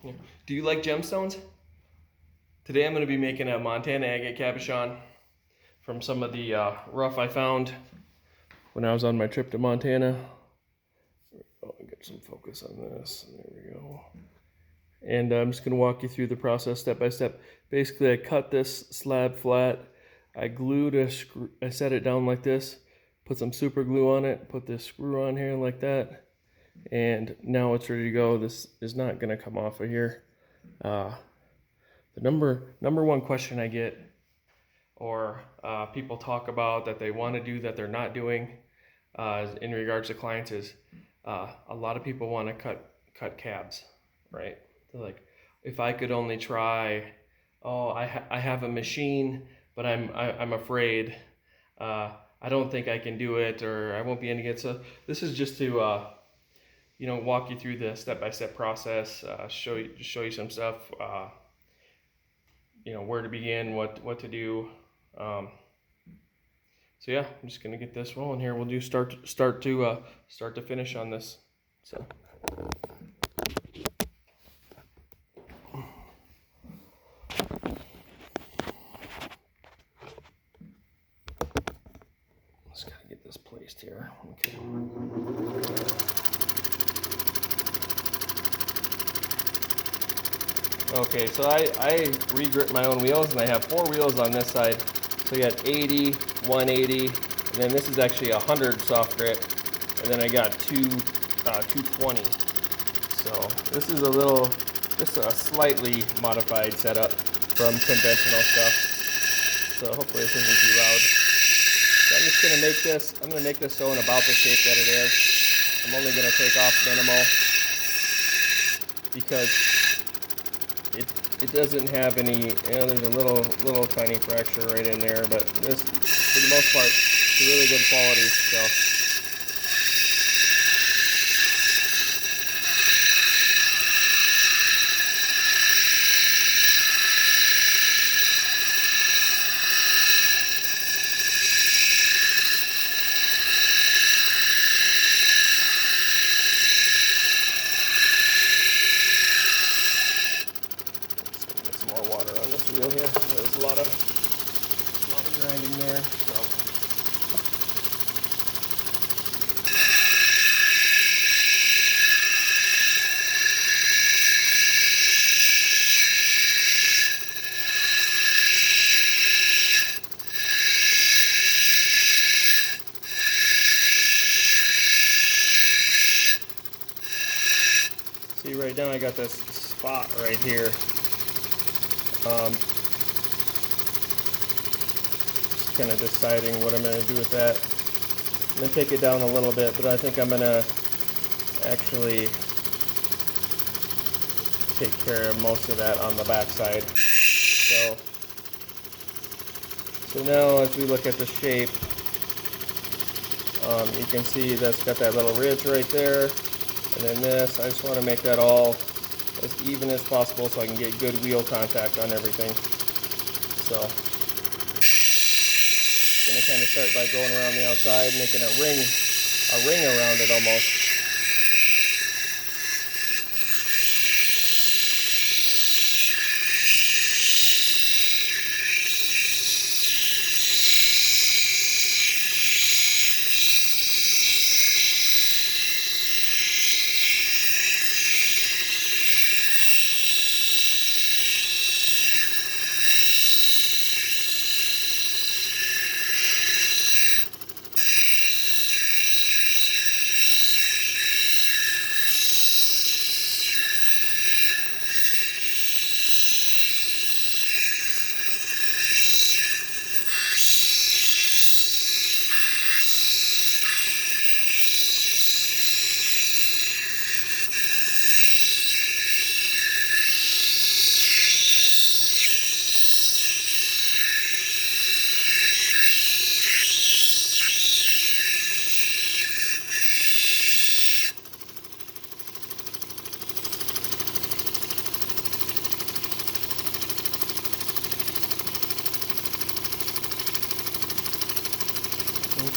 Yeah. Do you like gemstones? Today I'm going to be making a Montana agate cabochon from some of the rough I found when I was on my trip to Montana. Oh, get some focus on this. There we go. And I'm just going to walk you through the process step by step. Basically, I cut this slab flat. I glued a screw. I set it down like this. Put some super glue on it. Put this screw on here like that. And now it's ready to go. This is not going to come off of here. The number one question I get, or people talk about that they want to do that they're not doing, in regards to clients, is a lot of people want to cut cabs, right? They're like, if I could only try. Oh, I have a machine, but I'm afraid. I don't think I can do it, or I won't be any good. So this is just to walk you through the step-by-step process, show you some stuff, where to begin, what to do. So yeah, I'm just gonna get this rolling here. We'll do start to finish on this. So. Just gotta get this placed here. Okay. Okay, so I re-grip my own wheels, and I have 4 wheels on this side. So you got 80, 180, and then this is actually 100 soft grit, and then I got 220. So this is just a slightly modified setup from conventional stuff. So hopefully this isn't too loud. So I'm just gonna make this so in about the shape that it is. I'm only gonna take off minimal because it doesn't have any, there's a little tiny fracture right in there, but this, for the most part, it's a really good quality. So. More water on this wheel here. There's a lot of grinding there. So. See, right now I got this spot right here. Just kind of deciding what I'm going to do with that. I'm going to take it down a little bit, but I think I'm going to actually take care of most of that on the back side. So now as we look at the shape, you can see that's got that little ridge right there, and then this, I just want to make that all as even as possible so I can get good wheel contact on everything. So I'm going to kind of start by going around the outside, making a ring around it almost.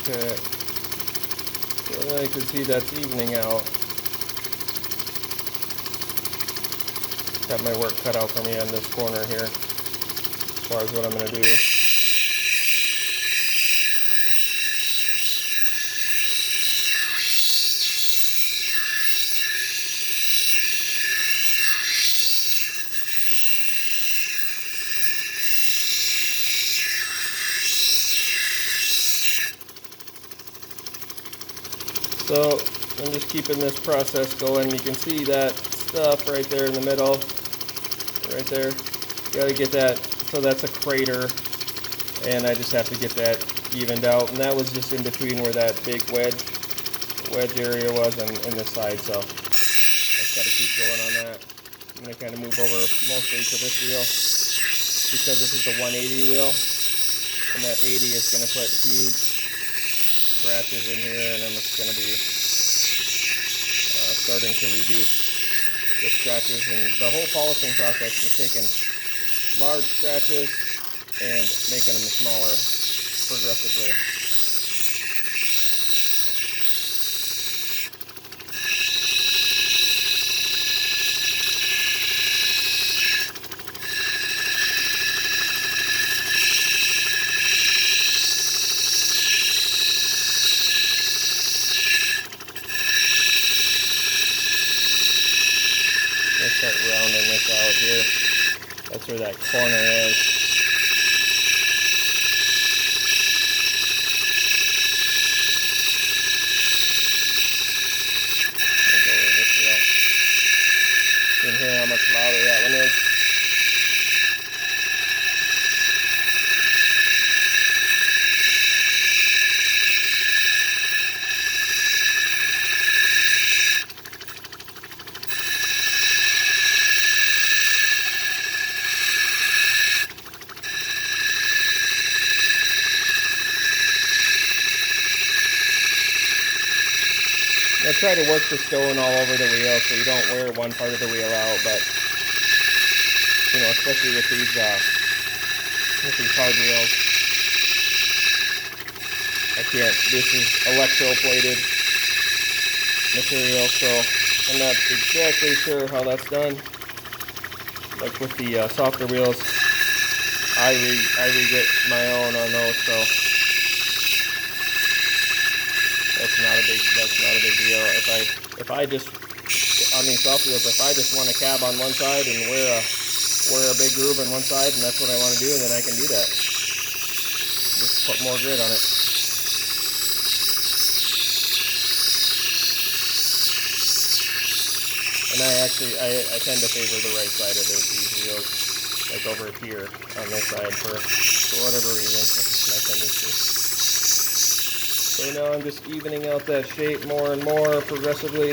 Okay, so I can see that's evening out. got my work cut out for me on this corner here as far as what I'm going to do. So I'm just keeping this process going. You can see that stuff right there in the middle, right there. You gotta get that, so that's a crater, and I just have to get that evened out. And that was just in between where that big wedge area was and this side, so I just gotta keep going on that. I'm gonna kind of move over mostly to this wheel because this is the 180 wheel, and that 80 is gonna put huge scratches in here, and I'm just going to be starting to reduce the scratches, and the whole polishing process is taking large scratches and making them smaller progressively. Start rounding this out here. That's where that corner is. Go over this wheel. You can hear how much louder that one is. I try to work the stone all over the wheel so you don't wear one part of the wheel out, but you know, especially with these hard wheels, I can't. This is electroplated material, so I'm not exactly sure how that's done. Like with the softer wheels, I regret my own on those, so that's not a big deal. If I just on these soft wheels, if I just want a cab on one side and wear a big groove on one side, and that's what I want to do, then I can do that. Just put more grit on it. And I tend to favor the right side of these wheels, like over here on this side for whatever reason. That's just my tendency. So now I'm just evening out that shape more and more progressively.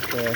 Okay.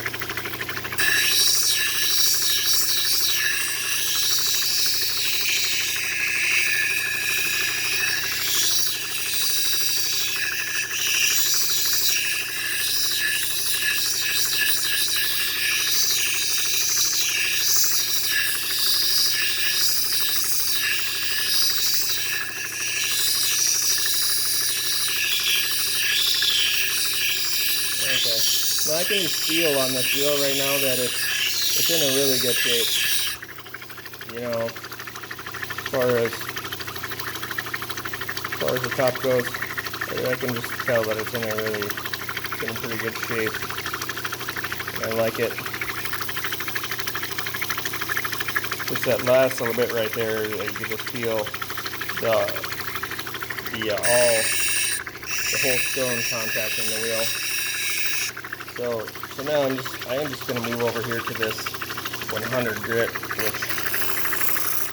Now I can just feel on this wheel right now that it's in a really good shape. You know, as far as the top goes, I can just tell that it's in a pretty good shape. I like it. Just that last little bit right there, you can just feel the whole stone contact in the wheel. So now I am just going to move over here to this 100 grit, which,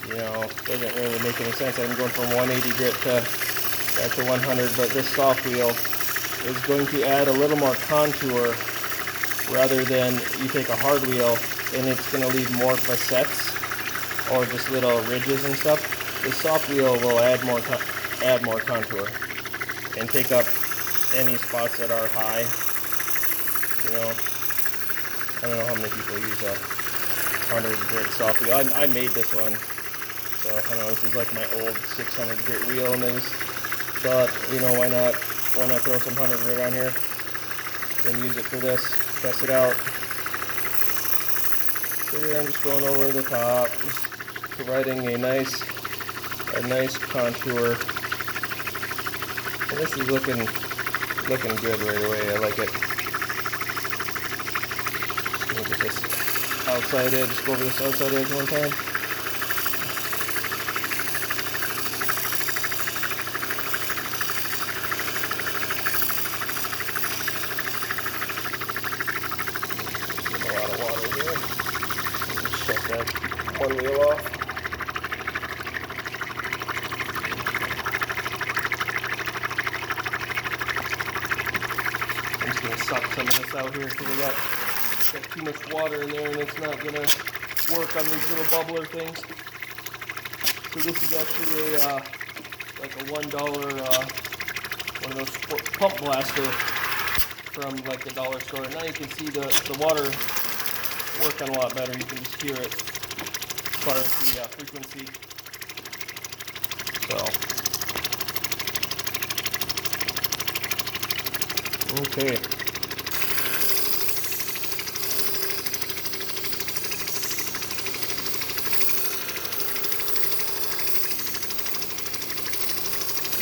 you know, doesn't really make any sense. I'm going from 180 grit back to 100, but this soft wheel is going to add a little more contour rather than you take a hard wheel and it's going to leave more facets or just little ridges and stuff. This soft wheel will add more contour and take up any spots that are high. You know, I don't know how many people use a 100 grit soft wheel. I made this one, so I don't know. This is like my old 600 grit wheel, and I just thought, you know, why why not throw some 100 grit on here and use it for this, test it out. So here I'm just going over the top, just providing a nice contour. And this is looking good right away. I like it. Look at this outside edge. Just go over this outside edge one time. Getting a lot of water here. Just shut that one wheel off. I'm just going to suck some of this out here because I got too much water in there and it's not going to work on these little bubbler things. So this is actually a like a $1 one of those pump blaster from like the dollar store. Now you can see the water working a lot better. You can just hear it as far as the frequency. So okay.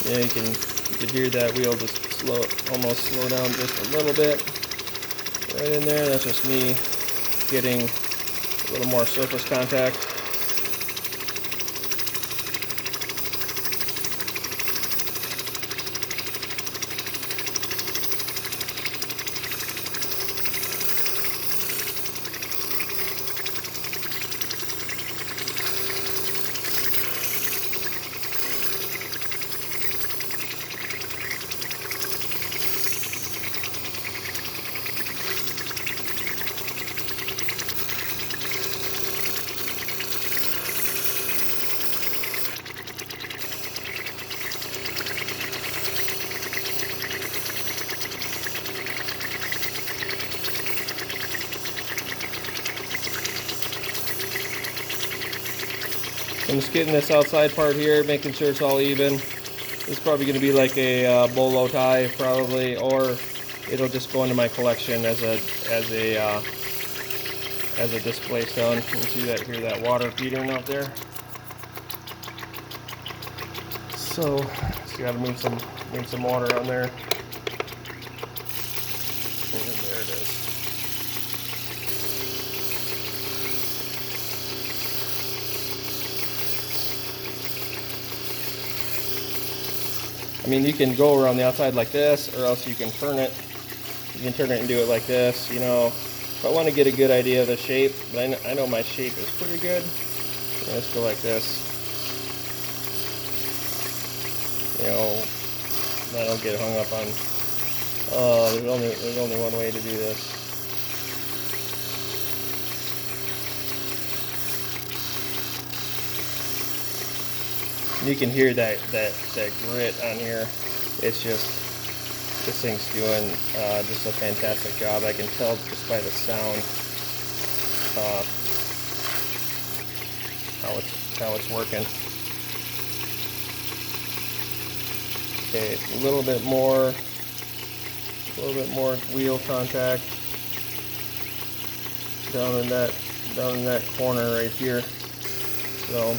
Yeah, you can hear that wheel just almost slow down just a little bit right in there. That's just me getting a little more surface contact. I'm just getting this outside part here, making sure it's all even. It's probably going to be like a bolo tie, probably, or it'll just go into my collection as a display stone. You can see that, hear that water beating out there. So, just got to move some water on there. And there it is. I mean, you can go around the outside like this, or else you can turn it. You can turn it and do it like this, you know. If I want to get a good idea of the shape, but I know my shape is pretty good. Let's go like this. You know, I don't get hung up on, oh, there's only one way to do this. You can hear that grit on here. It's just, this thing's doing just a fantastic job. I can tell just by the sound how it's working. Okay, a little bit more wheel contact down in that corner right here. So.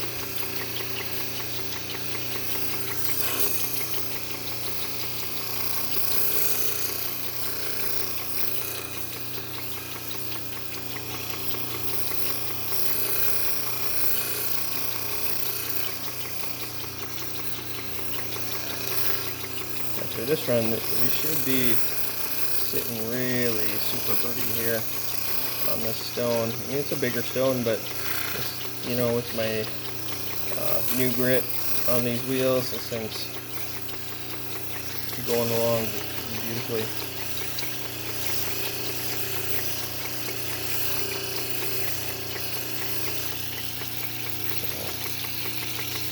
After this run, we should be sitting really super pretty here on this stone. I mean, it's a bigger stone, but you know, with my new grit on these wheels, this thing's going along beautifully. So,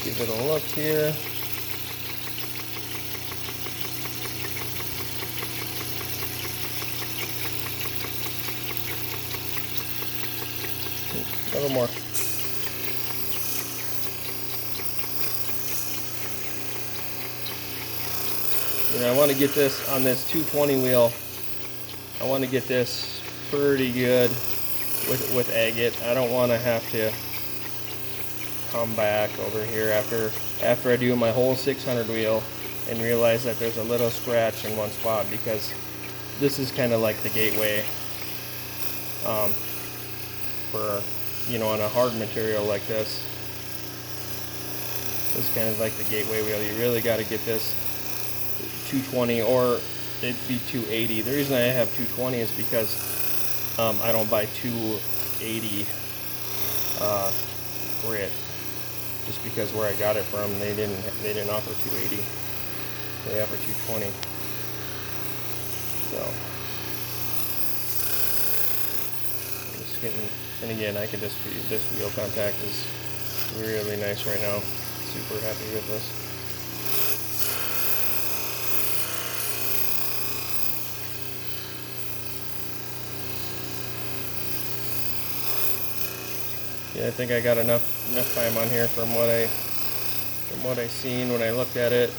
give it a look here. A little more. You know, I want to get this on this 220 wheel. I want to get this pretty good with agate. I don't want to have to come back over here after I do my whole 600 wheel and realize that there's a little scratch in one spot, because this is kind of like the gateway for, you know, on a hard material like this. This is kind of like the gateway wheel. You really got to get this 220, or it'd be 280. The reason I have 220 is because I don't buy 280 grit, just because where I got it from, they didn't offer 280. They offer 220. So I'm just getting, and again, I could just, this wheel contact is really nice right now. Super happy with this. Yeah, I think I got enough time on here from what I seen when I looked at it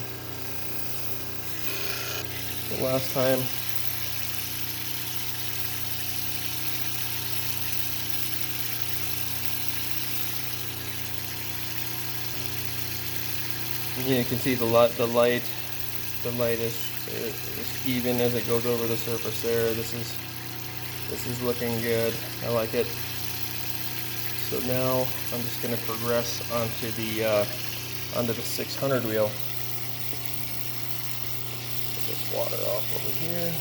the last time. Yeah, you can see the light is even as it goes over the surface there. This is looking good. I like it. So now I'm just going to progress onto the 600 wheel. Get this water off over here.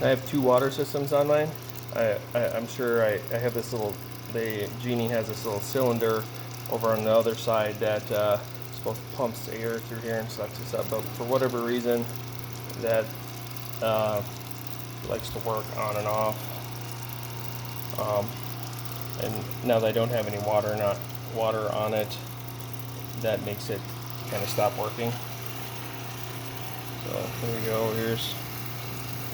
I have two water systems on mine. I'm sure I have this little, Genie has this little cylinder over on the other side that both pumps air through here and sucks this up, but for whatever reason that likes to work on and off, and now that I don't have any water on it, that makes it kind of stop working. So here we go.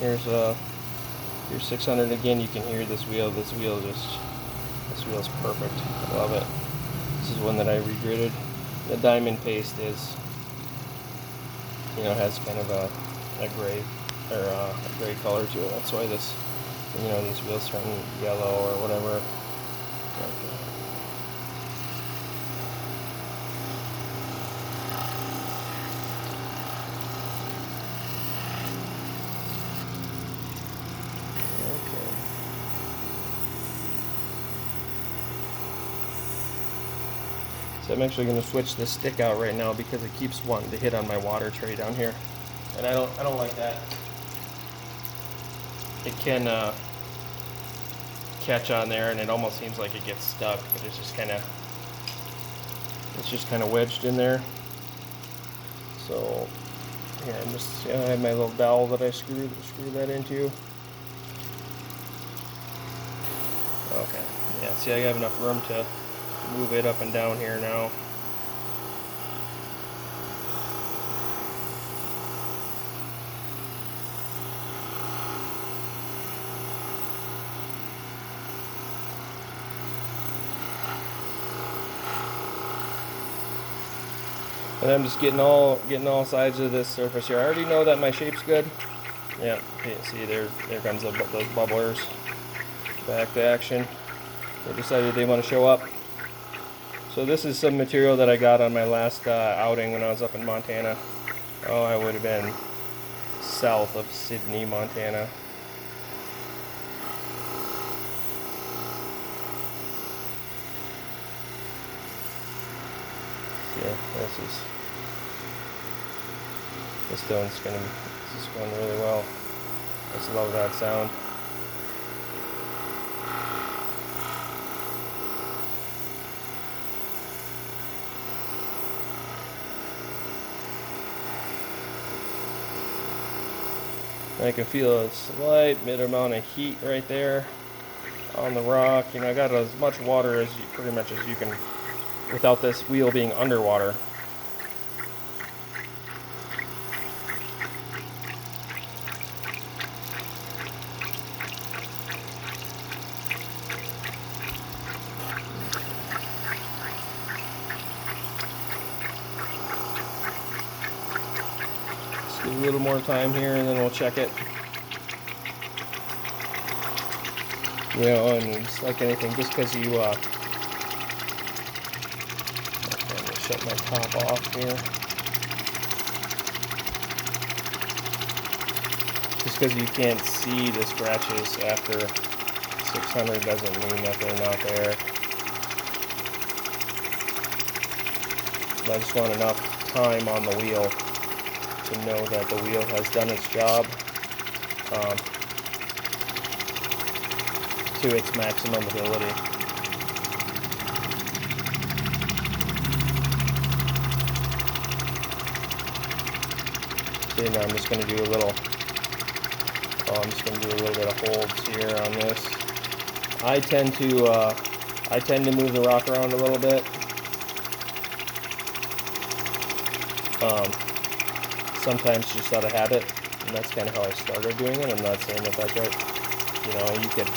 Here's 600 again. You can hear this wheel. This wheel is perfect. I love it. This is one that I regritted. The diamond paste is, you know, has kind of a gray or a gray color to it. That's why this, you know, these wheels turn yellow or whatever. So I'm actually going to switch this stick out right now because it keeps wanting to hit on my water tray down here, and I don't like that. It can catch on there, and it almost seems like it gets stuck, but it's just kind of wedged in there. So here, I have my little dowel that I screw that into. Okay, yeah. See, I have enough room to move it up and down here now. And I'm just getting all sides of this surface here. I already know that my shape's good. Yeah, okay, see there comes those bubblers back to action. They decided they want to show up. So this is some material that I got on my last outing when I was up in Montana. Oh, I would have been south of Sydney, Montana. Yeah, this stone's going really well. I just love that sound. I can feel a slight bit amount of heat right there on the rock. You know, I got as much water as pretty much as you can without this wheel being underwater. Give it a little more time here, and then we'll check it. You know, and it's like anything, just because you, let me shut my top off here. Just because you can't see the scratches after 600 doesn't mean that they're not there. I just want enough time on the wheel to know that the wheel has done its job to its maximum ability. See, now I'm just going to do a little. I'm just going to do a little bit of holds here on this. I tend to move the rock around a little bit. Sometimes just out of habit, and that's kind of how I started doing it. I'm not saying that that's right. You know, you could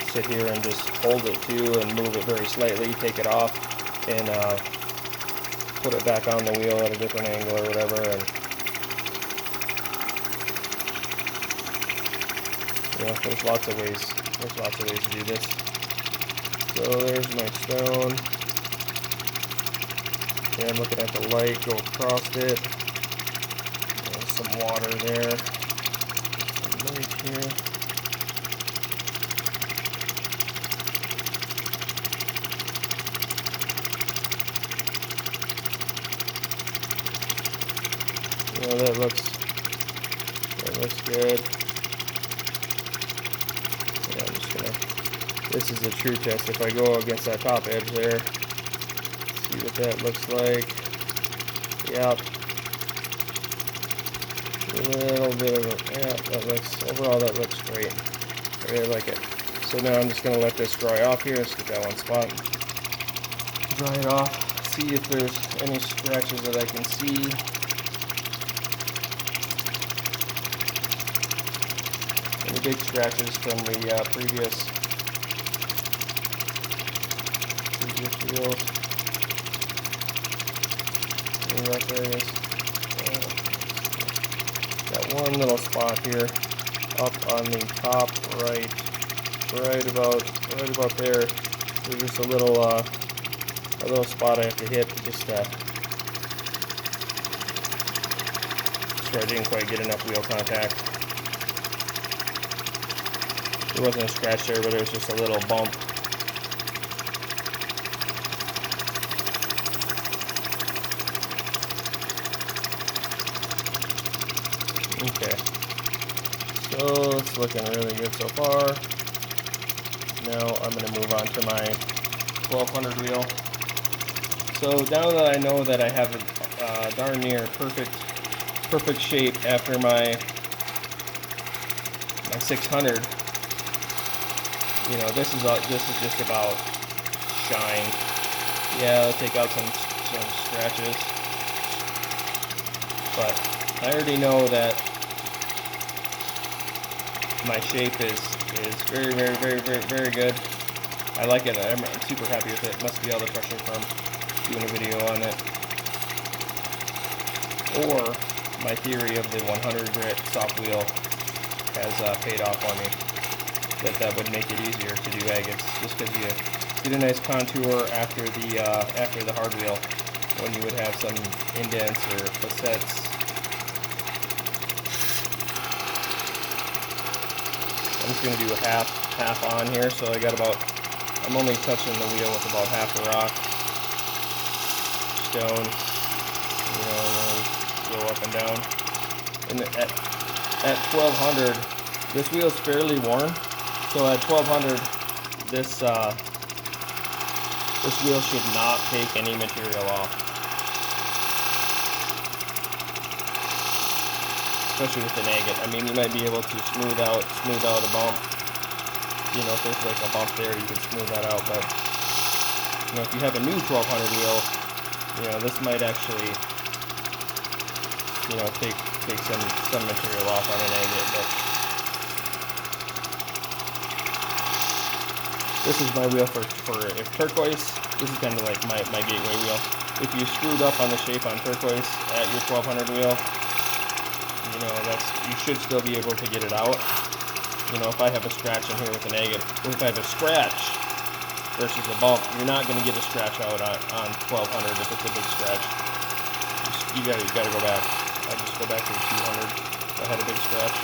sit here and just hold it too and move it very slightly, take it off, and put it back on the wheel at a different angle or whatever. And you know, there's lots of ways. There's lots of ways to do this. So there's my stone. And I'm looking at the light go across it. There's some water there. Some light here. You know, that looks good. Yeah, I'm just gonna. This is a true test. If I go against that top edge there. See what that looks like. Yep. A little bit of a, yeah, overall that looks great. I really like it. So now I'm just going to let this dry off here. Just get that one spot. Dry it off. See if there's any scratches that I can see. Any big scratches from the previous wheels. Rough areas. Got one little spot here up on the top right about there. There's just a little spot I have to hit just so I didn't quite get enough wheel contact. There wasn't a scratch there, but it was just a little bump. Okay, so it's looking really good so far. Now I'm going to move on to my 1200 wheel. So now that I know that I have a darn near perfect shape after my 600, you know, this is just about shine. Yeah, I'll take out some scratches, but I already know that my shape is very good. I like it. I'm super happy with it. Must be all the pressure from doing a video on it. Or my theory of the 100 grit soft wheel has paid off on me. That would make it easier to do agates, just because you get a nice contour after the hard wheel, when you would have some indents or facets. I'm just going to do a half on here, so I'm only touching the wheel with about half the rock, stone, you know, and then go up and down. And at 1200, this wheel is fairly worn, so at 1200, this wheel should not take any material off. Especially with an agate. I mean, you might be able to smooth out a bump. You know, if there's like a bump there, you can smooth that out. But you know, if you have a new 1200 wheel, you know, this might actually, you know, take some material off on an agate. But this is my wheel for turquoise. This is kind of like my gateway wheel. if you screwed up on the shape on turquoise at your 1200 wheel, you know, you should still be able to get it out. You know, if I have a scratch in here with an agate, if I have a scratch versus a bump, you're not going to get a scratch out on 1200 if it's a big scratch. You gotta go back. I just go back to the 200. I had a big scratch.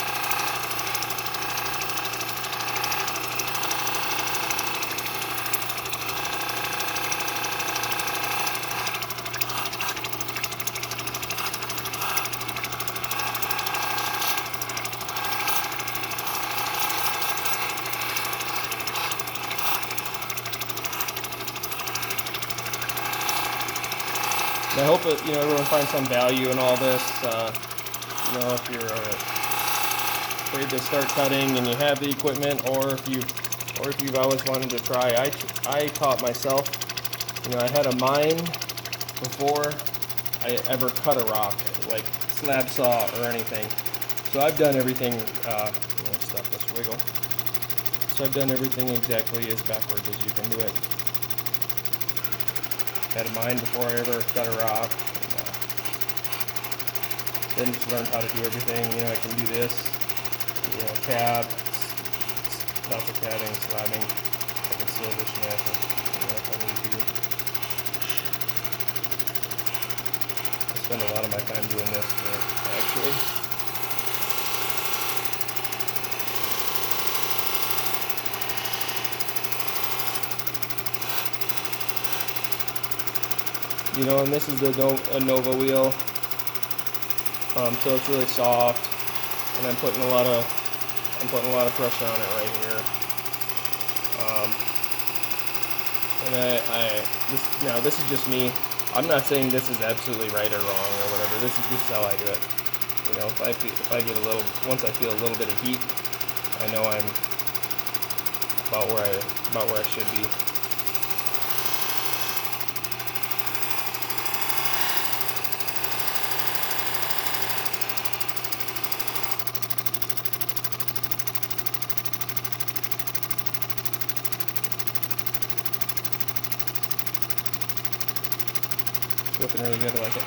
And I hope that, you know, everyone finds some value in all this. You know, if you're afraid to start cutting and you have the equipment, or if you've always wanted to try, I taught myself. You know, I had a mind before I ever cut a rock, like slab saw or anything. So I've done everything. Stop this wiggle. So I've done everything exactly as backwards as you can do it. Had a mind before I ever cut a rock. Then just learned how to do everything. You know, I can do this. You know, cab, lots of cabbing, slabbing. I can silver smash it. You know, if I need to. I spend a lot of my time doing this, actually. You know, and this is a Nova wheel, so it's really soft, and I'm putting a lot of pressure on it right here. And this is just me. I'm not saying this is absolutely right or wrong or whatever. This is how I do it. You know, once I feel a little bit of heat, I know I'm about where I should be. Looking really good, I like it.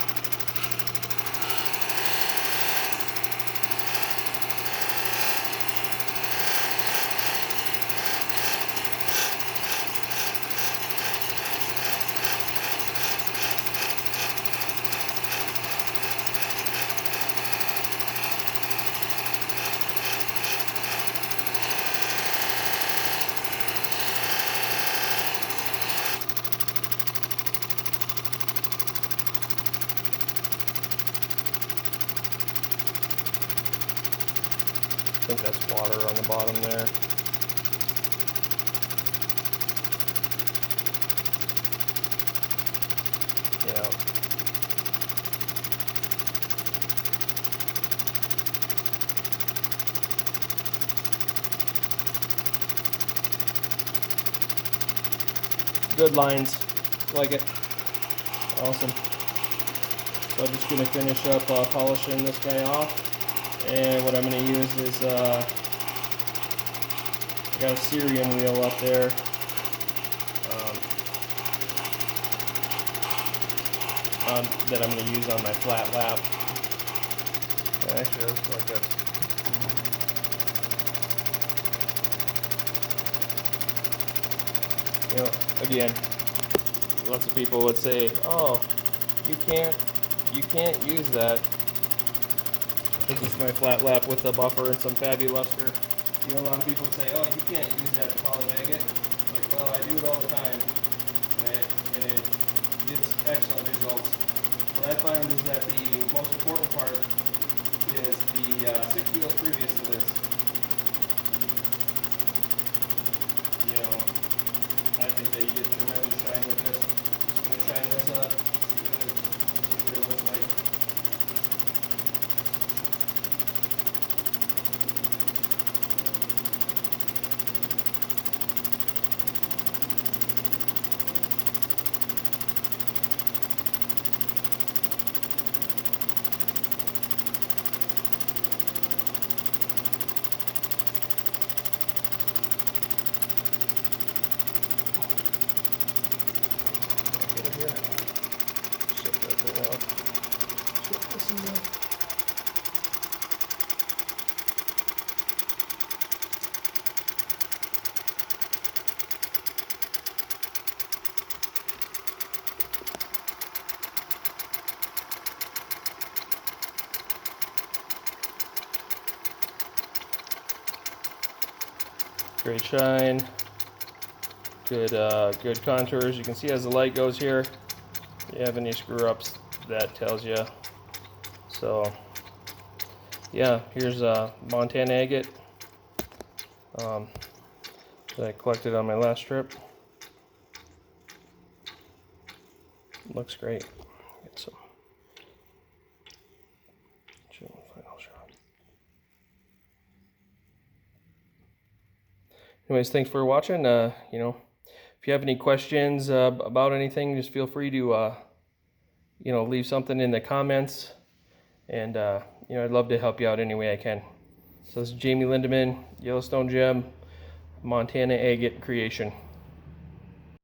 I think that's water on the bottom there. Yeah. Good lines. Like it. Awesome. So I'm just going to finish up polishing this guy off. And what I'm going to use is, I got a Syrian wheel up there. That I'm going to use on my flat lap. Actually, let's like this. You know, again, lots of people would say, "Oh, you can't use that." This is my flat lap with a buffer and some Fabuluster. You know, a lot of people say, "Oh, you can't use that to polish agate." Like, well, I do it all the time, and it gets excellent results. What I find is that the most important part is the 6 wheels previous to this. You know, I think that you get tremendous shine with this. Just gonna shine this up, see what it looks like. Here. Great shine. Good, good contours. You can see as the light goes here, if you have any screw ups, that tells you. So yeah, here's Montana agate that I collected on my last trip. Looks great. Get some final shot. Anyways, thanks for watching. You know, if you have any questions about anything, just feel free to you know, leave something in the comments, and you know, I'd love to help you out any way I can. So this is Jamie Lindeman, Yellowstone Gem, Montana agate creation.